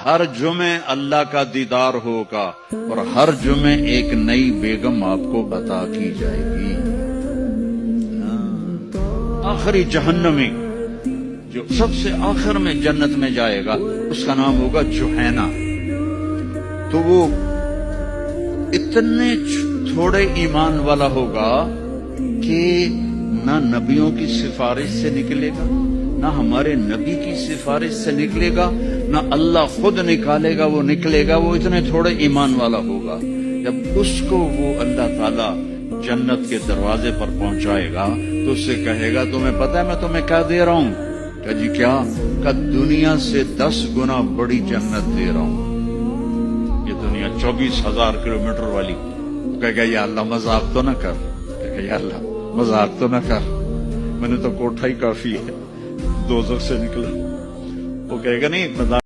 हर जुमे अल्लाह का दीदार होगा और हर जुमे एक नई बेगम आपको अता की जाएगी। आखिरी जहन्नमी जो सबसे आखिर में जन्नत में जाएगा उसका नाम होगा जुहैना। तो वो इतने थोड़े ईमान वाला होगा कि ना नबियों की सिफारिश से निकलेगा, ना हमारे नबी की सिफारिश से निकलेगा, ना अल्लाह खुद निकालेगा, वो निकलेगा। वो इतने थोड़े ईमान वाला होगा। जब उसको वो अल्लाह ताला जन्नत के दरवाजे पर पहुंचाएगा तो उससे कहेगा, तुम्हें पता है मैं तुम्हें क्या दे रहा हूं? कहा जी क्या? कहा दुनिया से 10 गुना बड़ी जन्नत दे रहा हूं। ये दुनिया 24,000 किलोमीटर वाली। कहेगा या अल्लाह मजाक तो ना कर। कहेगा या अल्लाह मजाक तो ना कर, मैंने तो कोठा ही काफी है, दोज़ख से निकला। वो कहेगा नहीं मजाक